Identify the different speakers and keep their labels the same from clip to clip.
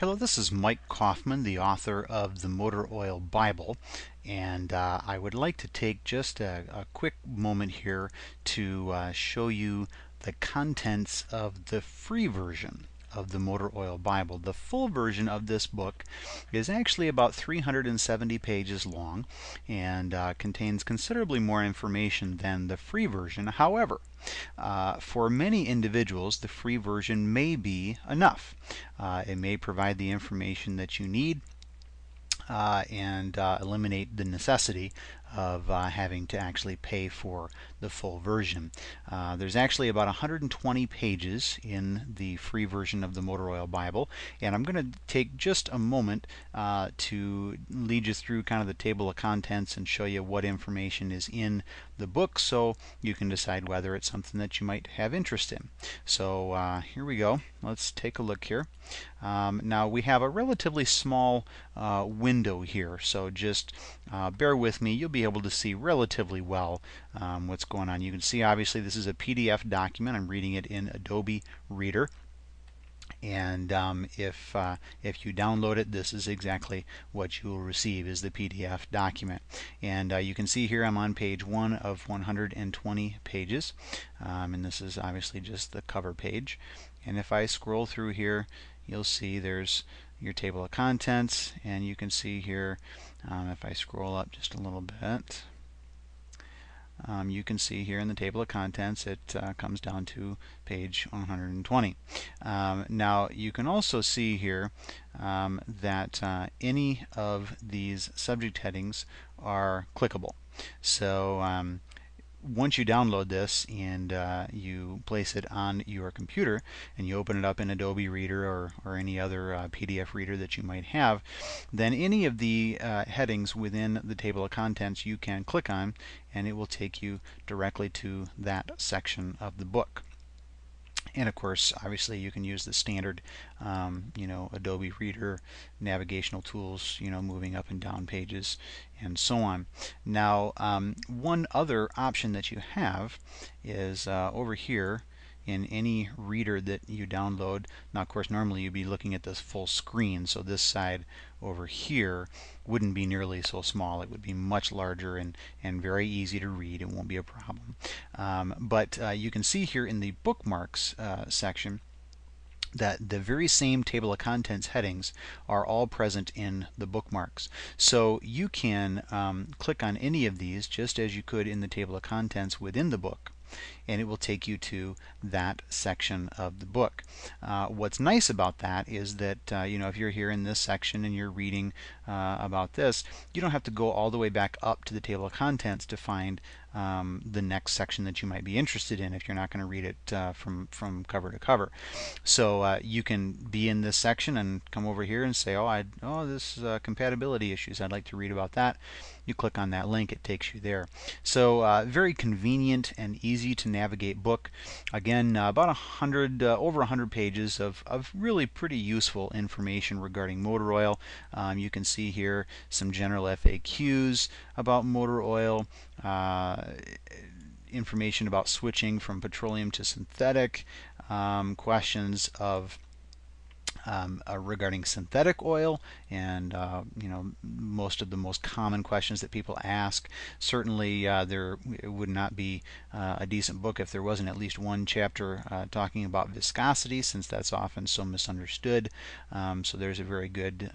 Speaker 1: Hello, this is Mike Kaufman, the author of the Motor Oil Bible, and I would like to take just a quick moment here to show you the contents of the free version of the Motor Oil Bible. The full version of this book is actually about 370 pages long and contains considerably more information than the free version. However, for many individuals, the free version may be enough. It may provide the information that you need and eliminate the necessity of having to actually pay for the full version. There's actually about 120 pages in the free version of the Motor Oil Bible, and I'm going to take just a moment to lead you through kind of the table of contents and show you what information is in the book so you can decide whether it's something that you might have interest in. So here we go. Let's take a look here. Now we have a relatively small window here, so just bear with me. You'll be able to see relatively well what's going on. You can see obviously this is a PDF document. I'm reading it in Adobe Reader. And if you download it, this is exactly what you will receive, is the PDF document. And you can see here I'm on page 1 of 120 pages, and this is obviously just the cover page. And if I scroll through here, you'll see there's your table of contents, and you can see here if I scroll up just a little bit, you can see here in the table of contents it comes down to page 120. Now you can also see here that any of these subject headings are clickable. So once you download this and you place it on your computer and you open it up in Adobe Reader or any other PDF reader that you might have, then any of the headings within the table of contents you can click on, and it will take you directly to that section of the book. And of course, obviously, you can use the standard, Adobe Reader navigational tools, moving up and down pages and so on. Now, one other option that you have is over here in any reader that you download. Now, of course, normally you'd be looking at this full screen, so this side over here wouldn't be nearly so small. It would be much larger and very easy to read. It won't be a problem. But you can see here in the bookmarks section that the very same table of contents headings are all present in the bookmarks. So you can click on any of these just as you could in the table of contents within the book, and it will take you to that section of the book. What's nice about that is that if you're here in this section and you're reading about this, you don't have to go all the way back up to the table of contents to find the next section that you might be interested in if you're not going to read it from cover to cover. So you can be in this section and come over here and say, this is compatibility issues, I'd like to read about that. You click on that link, it takes you there. So very convenient and easy to navigate book. Again, about over 100 pages of really pretty useful information regarding motor oil. You can see here some general FAQs about motor oil, information about switching from petroleum to synthetic, questions of regarding synthetic oil, and most of the most common questions that people ask. Certainly there would not be a decent book if there wasn't at least one chapter talking about viscosity, since that's often so misunderstood. So there's a very good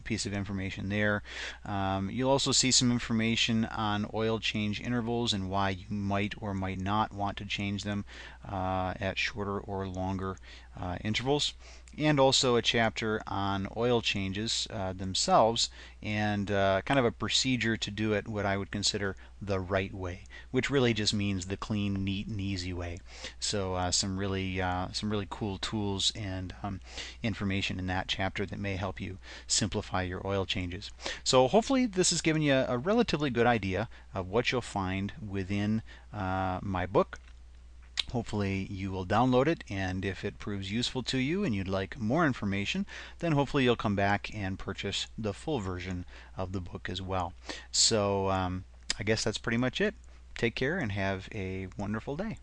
Speaker 1: piece of information there. You'll also see some information on oil change intervals and why you might or might not want to change them at shorter or longer intervals, and also a chapter on oil changes themselves and kind of a procedure to do it what I would consider the right way, which really just means the clean, neat, and easy way. So some really cool tools and information in that chapter that may help you simplify your oil changes. So hopefully this has given you a relatively good idea of what you'll find within my book. Hopefully you will download it, and if it proves useful to you and you'd like more information, then hopefully you'll come back and purchase the full version of the book as well. So I guess that's pretty much it. Take care and have a wonderful day.